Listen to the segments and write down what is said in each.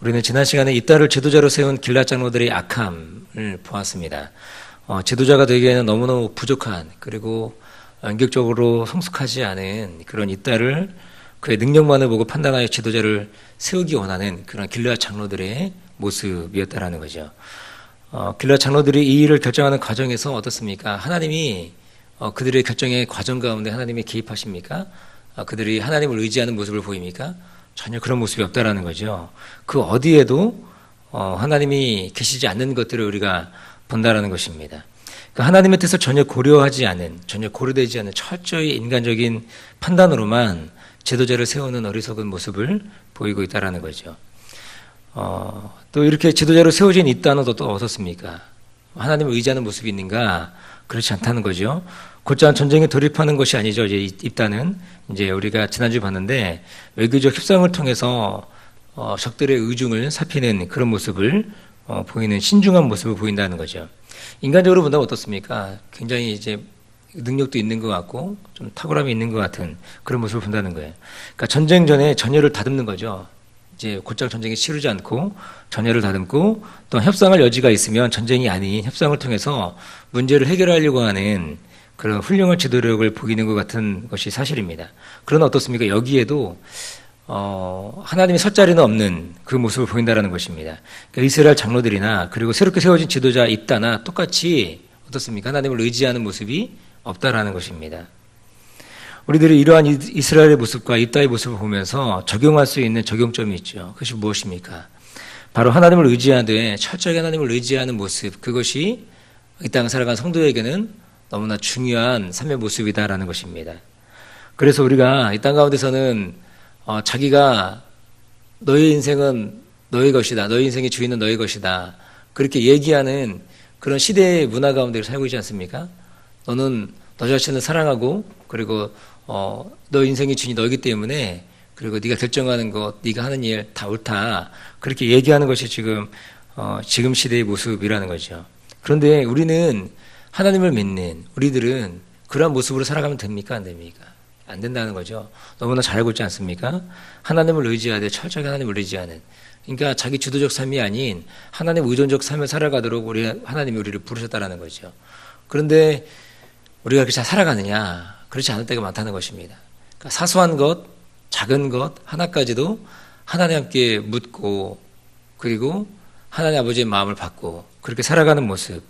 우리는 지난 시간에 입다를 지도자로 세운 길앗 장로들의 악함을 보았습니다. 지도자가 되기에는 너무너무 부족한, 그리고 인격적으로 성숙하지 않은 그런 입다를 그의 능력만을 보고 판단하여 지도자를 세우기 원하는 그런 길앗 장로들의 모습이었다라는 거죠. 길앗 장로들이 이 일을 결정하는 과정에서 어떻습니까? 하나님이 그들의 결정의 과정 가운데 하나님이 개입하십니까? 그들이 하나님을 의지하는 모습을 보입니까? 전혀 그런 모습이 없다라는 거죠. 그 어디에도 하나님이 계시지 않는 것들을 우리가 본다라는 것입니다. 그 하나님의 뜻을 전혀 고려하지 않은, 전혀 고려되지 않은 철저히 인간적인 판단으로만 지도자를 세우는 어리석은 모습을 보이고 있다라는 거죠. 또 이렇게 지도자로 세워진 입다는 또 어떻습니까? 하나님을 의지하는 모습이 있는가? 그렇지 않다는 거죠. 곧장 전쟁에 돌입하는 것이 아니죠. 이제 입다는 이제 우리가 지난주에 봤는데 외교적 협상을 통해서 적들의 의중을 살피는 그런 모습을 보이는 신중한 모습을 보인다는 거죠. 인간적으로 본다면 어떻습니까? 굉장히 이제 능력도 있는 것 같고 좀 탁월함이 있는 것 같은 그런 모습을 본다는 거예요. 그러니까 전쟁 전에 전열을 다듬는 거죠. 이제 곧장 전쟁이 치르지 않고 전열을 다듬고 또 협상할 여지가 있으면 전쟁이 아닌 협상을 통해서 문제를 해결하려고 하는 그런 훌륭한 지도력을 보이는 것 같은 것이 사실입니다. 그러나 어떻습니까? 여기에도 하나님의 설 자리는 없는 그 모습을 보인다라는 것입니다. 그러니까 이스라엘 장로들이나 그리고 새롭게 세워진 지도자 입다나 똑같이 어떻습니까? 하나님을 의지하는 모습이 없다라는 것입니다. 우리들이 이러한 이스라엘의 모습과 입다의 모습을 보면서 적용할 수 있는 적용점이 있죠. 그것이 무엇입니까? 바로 하나님을 의지하되 철저하게 하나님을 의지하는 모습, 그것이 이 땅을 살아가는 성도에게는 너무나 중요한 삶의 모습이다라는 것입니다. 그래서 우리가 이 땅 가운데서는 자기가 너의 인생은 너의 것이다, 너의 인생의 주인은 너의 것이다, 그렇게 얘기하는 그런 시대의 문화 가운데 살고 있지 않습니까? 너는 너 자신을 사랑하고 그리고 너 인생의 주인이 너이기 때문에 그리고 네가 결정하는 것, 네가 하는 일 다 옳다, 그렇게 얘기하는 것이 지금 시대의 모습이라는 거죠. 그런데 우리는 하나님을 믿는 우리들은 그러한 모습으로 살아가면 됩니까? 안 됩니까? 안 된다는 거죠. 너무나 잘 알고 있지 않습니까? 하나님을 의지하되 철저하게 하나님을 의지하는, 그러니까 자기 주도적 삶이 아닌 하나님 의존적 삶을 살아가도록 하나님이 우리를 부르셨다는 거죠. 그런데 우리가 그렇게 잘 살아가느냐? 그렇지 않을 때가 많다는 것입니다. 그러니까 사소한 것, 작은 것 하나까지도 하나님께 묻고 그리고 하나님 아버지의 마음을 받고 그렇게 살아가는 모습,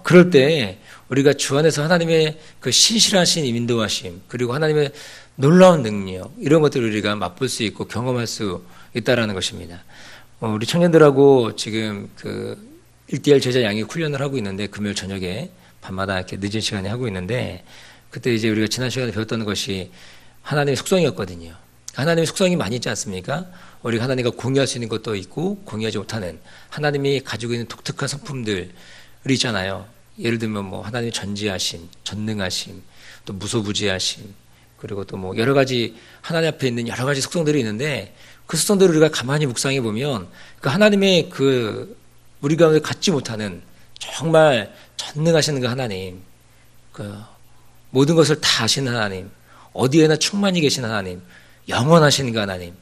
그럴 때 우리가 주 안에서 하나님의 그 신실하신 인도하심 그리고 하나님의 놀라운 능력, 이런 것들을 우리가 맛볼 수 있고 경험할 수 있다라는 것입니다. 우리 청년들하고 지금 그 1대1 제자 양육 훈련을 하고 있는데 금요일 저녁에 밤마다 이렇게 늦은 시간에 하고 있는데, 그때 이제 우리가 지난 시간에 배웠던 것이 하나님의 속성이었거든요. 하나님의 속성이 많이 있지 않습니까? 우리가 하나님과 공유할 수 있는 것도 있고 공유하지 못하는 하나님이 가지고 있는 독특한 성품들 있잖아요. 예를 들면 뭐 하나님의 전지하심, 전능하심, 또 무소부지하심, 그리고 또 뭐 여러 가지 하나님 앞에 있는 여러 가지 속성들이 있는데, 그 속성들을 우리가 가만히 묵상해 보면 그 하나님의 그 우리 가운데 갖지 못하는 정말 전능하신 그 하나님, 그 모든 것을 다 아시는 하나님, 어디에나 충만히 계신 하나님, 영원하신 그 하나님,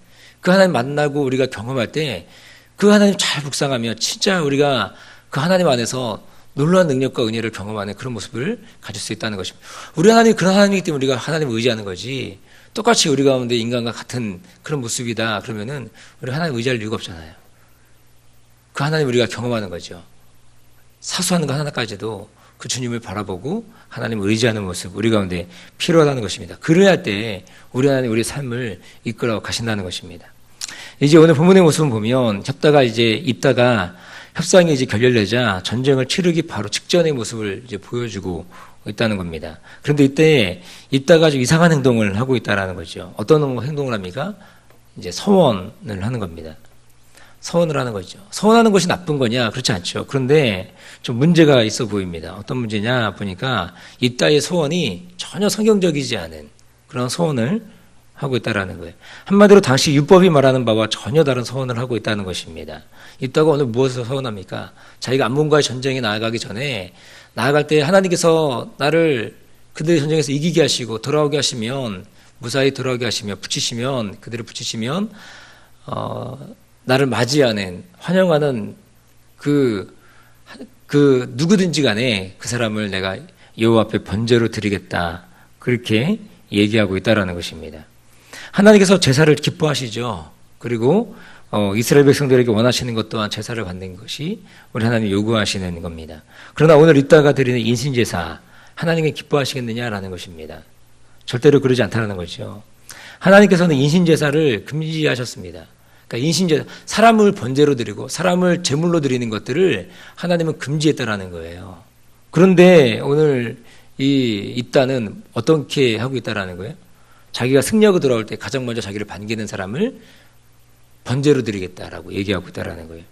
그 하나님 만나고 우리가 경험할 때 그 하나님 잘 묵상하면 진짜 우리가 그 하나님 안에서 놀라운 능력과 은혜를 경험하는 그런 모습을 가질 수 있다는 것입니다. 우리 하나님이 그런 하나님이기 때문에 우리가 하나님을 의지하는 거지, 똑같이 우리 가운데 인간과 같은 그런 모습이다 그러면은 우리가 하나님 의지할 이유가 없잖아요. 그 하나님 우리가 경험하는 거죠. 사소한 것 하나까지도 그 주님을 바라보고 하나님을 의지하는 모습 우리 가운데 필요하다는 것입니다. 그래야 할 때 우리 하나님 우리의 삶을 이끌어 가신다는 것입니다. 이제 오늘 본문의 모습을 보면 입다가 협상이 이제 결렬되자 전쟁을 치르기 바로 직전의 모습을 이제 보여주고 있다는 겁니다. 그런데 이때 입다가 좀 이상한 행동을 하고 있다는 거죠. 어떤 행동을 합니까? 이제 서원을 하는 겁니다. 서원을 하는 거죠. 서원하는 것이 나쁜 거냐? 그렇지 않죠. 그런데 좀 문제가 있어 보입니다. 어떤 문제냐 보니까 입다의 소원이 전혀 성경적이지 않은 그런 소원을 하고 있다는 거예요. 한마디로 당시 율법이 말하는 바와 전혀 다른 소원을 하고 있다는 것입니다. 입다가 오늘 무엇을 소원합니까? 자기가 암몬과의 전쟁에 나아가기 전에, 나아갈 때 하나님께서 나를 그들의 전쟁에서 이기게 하시고 돌아오게 하시면, 무사히 돌아오게 하시며 그들을 붙이시면 나를 맞이하는, 환영하는 그 누구든지 간에 그 사람을 내가 여호와 앞에 번제로 드리겠다. 그렇게 얘기하고 있다라는 것입니다. 하나님께서 제사를 기뻐하시죠. 그리고 이스라엘 백성들에게 원하시는 것 또한 제사를 받는 것이 우리 하나님 요구하시는 겁니다. 그러나 오늘 이따가 드리는 인신제사, 하나님이 기뻐하시겠느냐라는 것입니다. 절대로 그러지 않다는 거죠. 하나님께서는 인신제사를 금지하셨습니다. 그러니까 인신제사, 사람을 번제로 드리고 사람을 제물로 드리는 것들을 하나님은 금지했다라는 거예요. 그런데 오늘 이 입단은 어떻게 하고 있다라는 거예요? 자기가 승리하고 돌아올 때 가장 먼저 자기를 반기는 사람을 번제로 드리겠다라고 얘기하고 있다라는 거예요.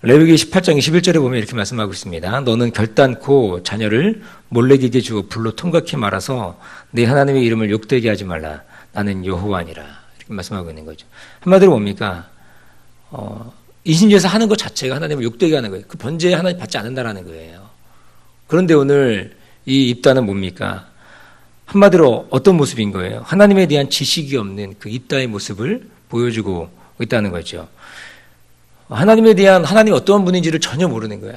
레위기 18장 21절에 보면 이렇게 말씀하고 있습니다. 너는 결단코 자녀를 몰래기게 주어 불로 통각히 말아서 내 하나님의 이름을 욕되게 하지 말라. 나는 여호와니라. 이렇게 말씀하고 있는 거죠. 한마디로 뭡니까? 인신제사 하는 것 자체가 하나님을 욕되게 하는 거예요. 그 번제에 하나님 받지 않는다라는 거예요. 그런데 오늘 이 입단은 뭡니까? 한마디로 어떤 모습인 거예요? 하나님에 대한 지식이 없는 그 입다의 모습을 보여주고 있다는 거죠. 하나님 어떠한 분인지를 전혀 모르는 거예요.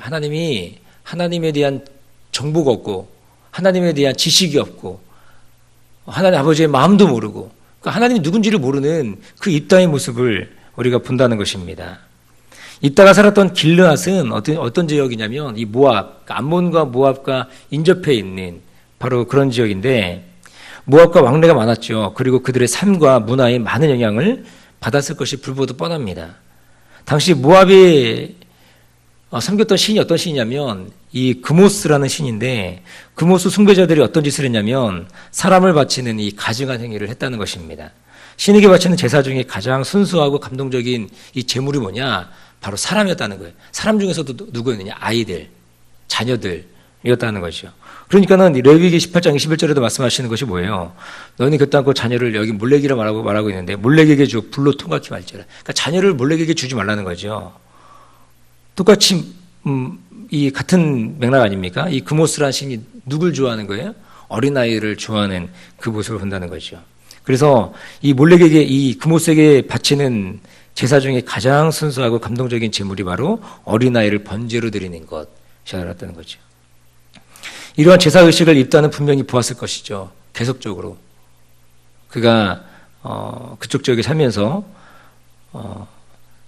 하나님에 대한 정보가 없고, 하나님에 대한 지식이 없고, 하나님 아버지의 마음도 모르고, 그러니까 하나님이 누군지를 모르는 그 입다의 모습을 우리가 본다는 것입니다. 입다가 살았던 길르앗은 어떤 지역이냐면 이 모압, 암몬과 모압과 인접해 있는 바로 그런 지역인데, 모압과 왕래가 많았죠. 그리고 그들의 삶과 문화에 많은 영향을 받았을 것이 불보듯 뻔합니다. 당시 모압이 섬겼던 신이 어떤 신이냐면 이 그모스라는 신인데, 그모스 숭배자들이 어떤 짓을 했냐면 사람을 바치는 이 가증한 행위를 했다는 것입니다. 신에게 바치는 제사 중에 가장 순수하고 감동적인 이 제물이 뭐냐? 바로 사람이었다는 거예요. 사람 중에서도 누구였느냐? 아이들, 자녀들이었다는 거죠. 그러니까는 레위기 18장 21절에도 말씀하시는 것이 뭐예요? 너희는 결단코 자녀를, 여기 몰래기라 말하고 있는데 몰래기에게 주어 불로 통각히 말지어라. 그러니까 자녀를 몰래기에게 주지 말라는 거죠. 똑같이 이 같은 맥락 아닙니까? 이 그모스라는 신이 누굴 좋아하는 거예요? 어린아이를 좋아하는 그 모습을 본다는 거죠. 그래서 이 몰래기에게, 이 그모스에게 바치는 제사 중에 가장 순수하고 감동적인 제물이 바로 어린아이를 번제로 드리는 것이었다는 거죠. 이러한 제사의식을 입다는 분명히 보았을 것이죠. 계속적으로. 그가 그쪽 지역에 살면서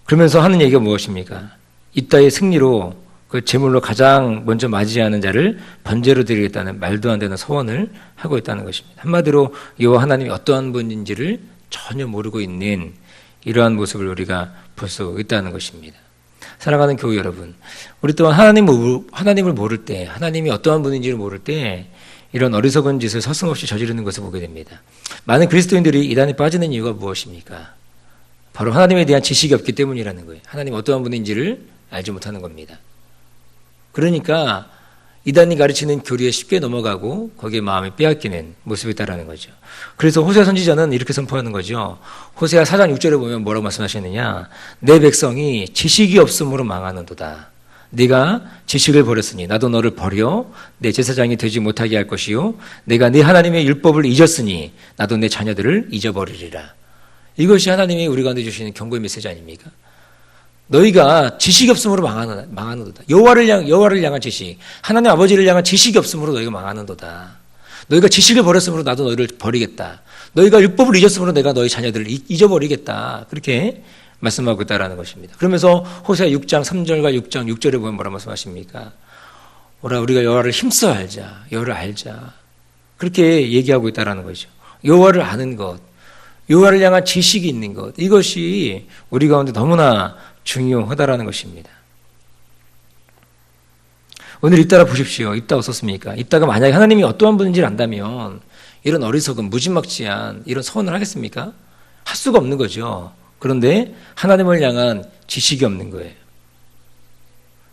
그러면서 하는 얘기가 무엇입니까? 입다의 승리로 그 제물로 가장 먼저 맞이하는 자를 번제로 드리겠다는 말도 안 되는 소원을 하고 있다는 것입니다. 한마디로 여호와 하나님이 어떠한 분인지를 전혀 모르고 있는 이러한 모습을 우리가 볼 수 있다는 것입니다. 사랑하는 교회 여러분, 우리 또한 하나님을 모를 때, 하나님이 어떠한 분인지를 모를 때 이런 어리석은 짓을 서슴없이 저지르는 것을 보게 됩니다. 많은 그리스도인들이 이단에 빠지는 이유가 무엇입니까? 바로 하나님에 대한 지식이 없기 때문이라는 거예요. 하나님 어떠한 분인지를 알지 못하는 겁니다. 그러니까 이단이 가르치는 교리에 쉽게 넘어가고 거기에 마음이 빼앗기는 모습이 있다는 거죠. 그래서 호세아 선지자는 이렇게 선포하는 거죠. 호세아 4장 6절에 보면 뭐라고 말씀하시느냐? 내 백성이 지식이 없음으로 망하는도다. 네가 지식을 버렸으니 나도 너를 버려 내 제사장이 되지 못하게 할 것이요 내가 네 하나님의 율법을 잊었으니 나도 내 자녀들을 잊어버리리라. 이것이 하나님이 우리 가운데 주시는 경고의 메시지 아닙니까? 너희가 지식이 없음으로 망하는도다. 여호와를 향한 지식, 하나님 아버지를 향한 지식이 없음으로 너희가 망하는도다. 너희가 지식을 버렸으므로 나도 너희를 버리겠다. 너희가 율법을 잊었으므로 내가 너희 자녀들을 잊어버리겠다. 그렇게 말씀하고 있다는 것입니다. 그러면서 호세아 6장 3절과 6장 6절에 보면 뭐라고 말씀하십니까? 우리가 여호와를 힘써 알자. 여호와를 알자. 그렇게 얘기하고 있다는 거죠. 여호와를 아는 것, 여호와를 향한 지식이 있는 것, 이것이 우리 가운데 너무나 중요하다라는 것입니다. 오늘 입다라 보십시오. 입다 어떻습니까? 입다가 만약에 하나님이 어떠한 분인지를 안다면 이런 어리석은 무지막지한 이런 서원을 하겠습니까? 할 수가 없는 거죠. 그런데 하나님을 향한 지식이 없는 거예요.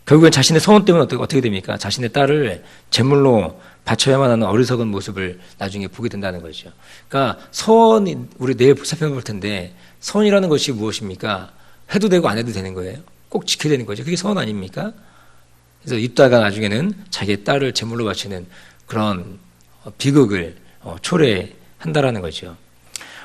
결국엔 자신의 서원 때문에 어떻게 됩니까? 자신의 딸을 제물로 바쳐야만 하는 어리석은 모습을 나중에 보게 된다는 거죠. 그러니까 서원이, 우리 내일 살펴볼 텐데 서원이라는 것이 무엇입니까? 해도 되고 안 해도 되는 거예요. 꼭 지켜야 되는 거죠. 그게 서원 아닙니까? 그래서 입다가 나중에는 자기의 딸을 제물로 바치는 그런 비극을 초래한다라는 거죠.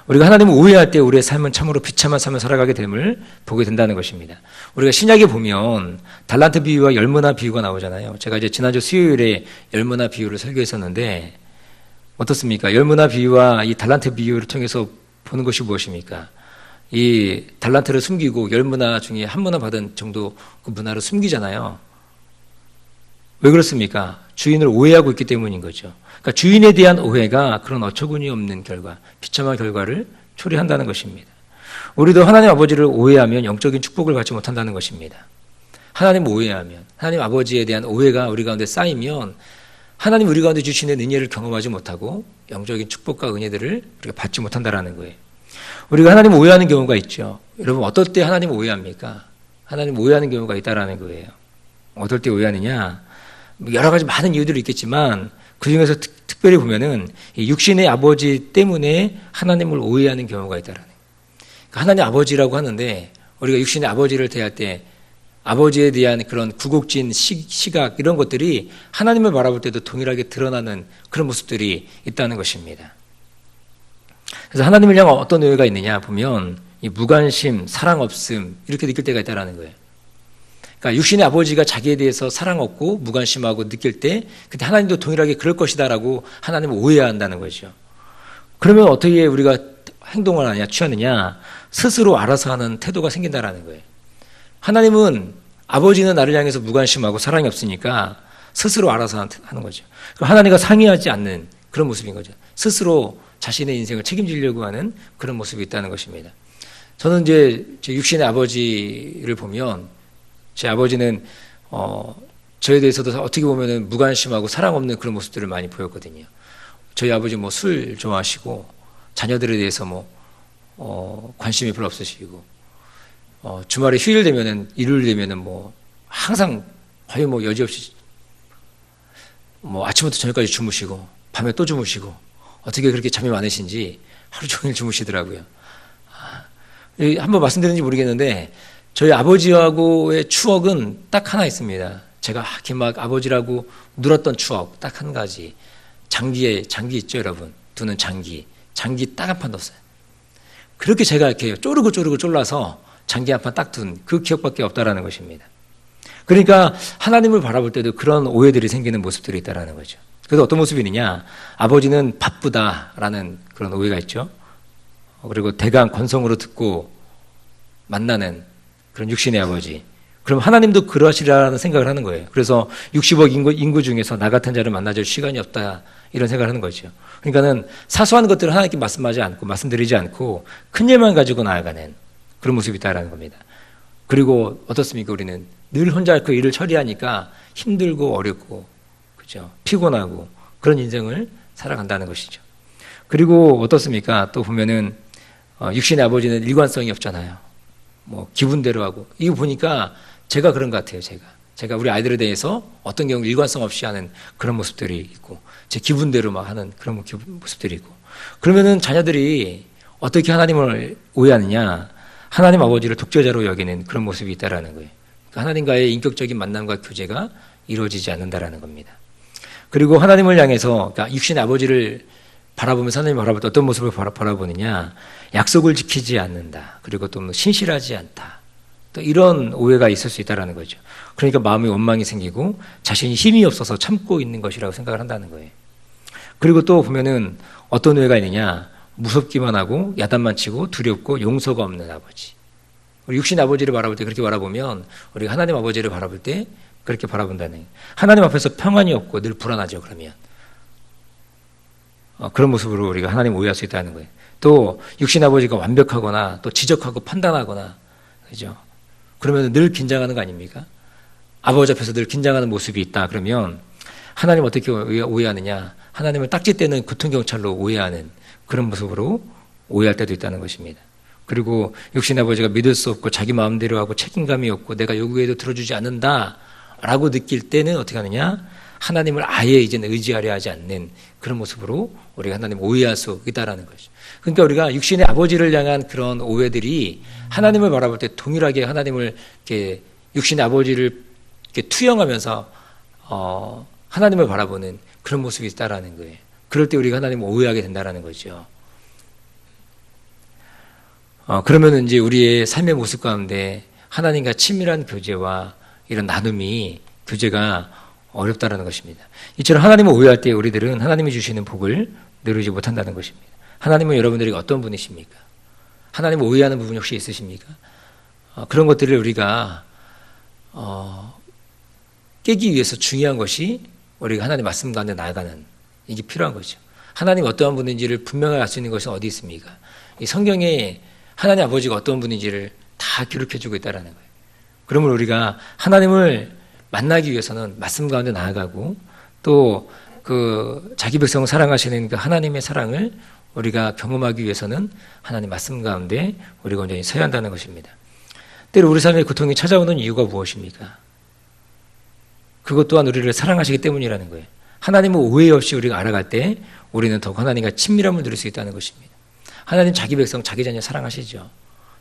우리가 하나님을 오해할 때 우리의 삶은 참으로 비참한 삶을 살아가게 됨을 보게 된다는 것입니다. 우리가 신약에 보면 달란트 비유와 열무나 비유가 나오잖아요. 제가 이제 지난주 수요일에 열무나 비유를 설교했었는데 어떻습니까? 열무나 비유와 이 달란트 비유를 통해서 보는 것이 무엇입니까? 이 달란트를 숨기고 열무나 중에 한 문화 받은 정도 그 문화를 숨기잖아요. 왜 그렇습니까? 주인을 오해하고 있기 때문인 거죠. 그러니까 주인에 대한 오해가 그런 어처구니 없는 결과, 비참한 결과를 초래한다는 것입니다. 우리도 하나님 아버지를 오해하면 영적인 축복을 받지 못한다는 것입니다. 하나님 오해하면, 하나님 아버지에 대한 오해가 우리 가운데 쌓이면 하나님 우리 가운데 주시는 은혜를 경험하지 못하고 영적인 축복과 은혜들을 우리가 받지 못한다는 거예요. 우리가 하나님 오해하는 경우가 있죠. 여러분 어떨 때 하나님 오해합니까? 하나님 오해하는 경우가 있다라는 거예요. 어떨 때 오해하느냐? 여러 가지 많은 이유들이 있겠지만 그 중에서 특별히 보면은 육신의 아버지 때문에 하나님을 오해하는 경우가 있다라는 거예요. 그러니까 하나님 아버지라고 하는데 우리가 육신의 아버지를 대할 때 아버지에 대한 그런 굴곡진 시각 이런 것들이 하나님을 바라볼 때도 동일하게 드러나는 그런 모습들이 있다는 것입니다. 그래서 하나님을 향한 어떤 오해가 있느냐 보면 이 무관심, 사랑 없음 이렇게 느낄 때가 있다는 거예요. 그러니까 육신의 아버지가 자기에 대해서 사랑 없고 무관심하고 느낄 때 그때 하나님도 동일하게 그럴 것이다라고 하나님을 오해한다는 거죠. 그러면 어떻게 우리가 행동을 하느냐 취하느냐 스스로 알아서 하는 태도가 생긴다라는 거예요. 하나님은 아버지는 나를 향해서 무관심하고 사랑이 없으니까 스스로 알아서 하는 거죠. 하나님과 상의하지 않는 그런 모습인 거죠. 스스로 자신의 인생을 책임지려고 하는 그런 모습이 있다는 것입니다. 저는 이제 제 육신의 아버지를 보면 제 아버지는 저에 대해서도 어떻게 보면 무관심하고 사랑 없는 그런 모습들을 많이 보였거든요. 저희 아버지 뭐 술 좋아하시고 자녀들에 대해서 관심이 별로 없으시고 주말에 휴일 되면은 일요일 되면은 뭐 항상 거의 뭐 여지없이 뭐 아침부터 저녁까지 주무시고 밤에 또 주무시고 어떻게 그렇게 잠이 많으신지 하루 종일 주무시더라고요. 한번 말씀드렸는지 모르겠는데 저희 아버지하고의 추억은 딱 하나 있습니다. 제가 이렇게 막 아버지라고 눌었던 추억 딱 한 가지. 장기 있죠, 여러분. 두는 장기 딱 한 판 뒀어요. 그렇게 제가 이렇게 쪼르고 쫄라서 장기 한 판 딱 둔 그 기억밖에 없다라는 것입니다. 그러니까 하나님을 바라볼 때도 그런 오해들이 생기는 모습들이 있다라는 거죠. 그래서 어떤 모습이 있느냐? 아버지는 바쁘다라는 그런 오해가 있죠. 그리고 대강 건성으로 듣고 만나는 그런 육신의 아버지. 그럼 하나님도 그러시라는 생각을 하는 거예요. 그래서 60억 인구 중에서 나 같은 자를 만나줄 시간이 없다 이런 생각을 하는 거죠. 그러니까는 사소한 것들을 하나님께 말씀드리지 않고 큰 일만 가지고 나아가는 그런 모습이 있다라는 겁니다. 그리고 어떻습니까? 우리는 늘 혼자 그 일을 처리하니까 힘들고 어렵고 그죠? 피곤하고 그런 인생을 살아간다는 것이죠. 그리고 어떻습니까? 또 보면은 육신의 아버지는 일관성이 없잖아요. 뭐 기분대로 하고 이거 보니까 제가 그런 것 같아요. 제가 우리 아이들에 대해서 어떤 경우 일관성 없이 하는 그런 모습들이 있고 제 기분대로 막 하는 그런 모습들이 있고 그러면은 자녀들이 어떻게 하나님을 오해하느냐 하나님 아버지를 독재자로 여기는 그런 모습이 있다라는 거예요. 그러니까 하나님과의 인격적인 만남과 교제가 이루어지지 않는다라는 겁니다. 그리고 하나님을 향해서 그러니까 육신의 아버지를 바라보면서 하나님을 바라볼 때 어떤 모습을 바라보느냐 약속을 지키지 않는다. 그리고 또 신실하지 않다. 또 이런 오해가 있을 수 있다는 거죠. 그러니까 마음에 원망이 생기고 자신이 힘이 없어서 참고 있는 것이라고 생각을 한다는 거예요. 그리고 또 보면은 어떤 오해가 있느냐 무섭기만 하고 야단만 치고 두렵고 용서가 없는 아버지. 우리 육신 아버지를 바라볼 때 그렇게 바라보면 우리가 하나님 아버지를 바라볼 때 그렇게 바라본다는 거예요. 하나님 앞에서 평안이 없고 늘 불안하죠. 그러면 그런 모습으로 우리가 하나님 오해할 수 있다는 거예요. 또 육신 아버지가 완벽하거나 또 지적하고 판단하거나 그죠? 그러면 늘 긴장하는 거 아닙니까? 아버지 앞에서 늘 긴장하는 모습이 있다. 그러면 하나님 어떻게 오해하느냐? 하나님을 딱지 떼는 교통경찰로 오해하는 그런 모습으로 오해할 때도 있다는 것입니다. 그리고 육신 아버지가 믿을 수 없고 자기 마음대로 하고 책임감이 없고 내가 요구해도 들어주지 않는다라고 느낄 때는 어떻게 하느냐? 하나님을 아예 이제는 의지하려 하지 않는 그런 모습으로 우리가 하나님을 오해할 수 있다라는 것이죠. 그러니까 우리가 육신의 아버지를 향한 그런 오해들이 하나님을 바라볼 때 동일하게 하나님을 이렇게 육신의 아버지를 이렇게 투영하면서 하나님을 바라보는 그런 모습이 있다라는 거예요. 그럴 때 우리가 하나님을 오해하게 된다라는 거죠. 그러면 이제 우리의 삶의 모습 가운데 하나님과 친밀한 교제와 이런 나눔이 교제가 어렵다라는 것입니다. 이처럼 하나님을 오해할 때 우리들은 하나님이 주시는 복을 누리지 못한다는 것입니다. 하나님은 여러분들에게 어떤 분이십니까? 하나님을 오해하는 부분이 혹시 있으십니까? 그런 것들을 우리가 깨기 위해서 중요한 것이 우리가 하나님 말씀 가운데 나아가는 이게 필요한 거죠. 하나님 어떠한 분인지를 분명하게 알 수 있는 것은 어디 있습니까? 이 성경에 하나님 아버지가 어떤 분인지를 다 기록해주고 있다는 거예요. 그러면 우리가 하나님을 만나기 위해서는 말씀 가운데 나아가고 또 그 자기 백성을 사랑하시는 그 하나님의 사랑을 우리가 경험하기 위해서는 하나님 말씀 가운데 우리가 온전히 서야 한다는 것입니다. 때로 우리 삶에 고통이 찾아오는 이유가 무엇입니까? 그것 또한 우리를 사랑하시기 때문이라는 거예요. 하나님을 오해 없이 우리가 알아갈 때 우리는 더욱 하나님과 친밀함을 누릴 수 있다는 것입니다. 하나님 자기 백성, 자기 자녀 사랑하시죠.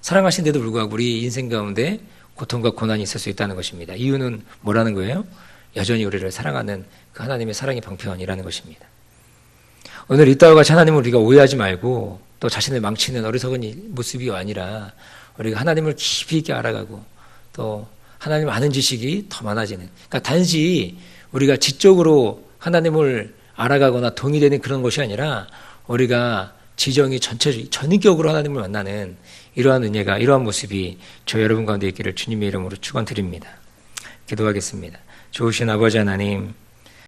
사랑하신데도 불구하고 우리 인생 가운데 고통과 고난이 있을 수 있다는 것입니다. 이유는 뭐라는 거예요? 여전히 우리를 사랑하는 그 하나님의 사랑의 방편이라는 것입니다. 오늘 이따와 같이 하나님을 우리가 오해하지 말고 또 자신을 망치는 어리석은 모습이 아니라 우리가 하나님을 깊이 있게 알아가고 또 하나님 아는 지식이 더 많아지는, 그러니까 단지 우리가 지적으로 하나님을 알아가거나 동의되는 그런 것이 아니라 우리가 지정이 전인격으로 하나님을 만나는 이러한 은혜가, 이러한 모습이 저 여러분 가운데 있기를 주님의 이름으로 축원드립니다. 기도하겠습니다. 좋으신 아버지 하나님,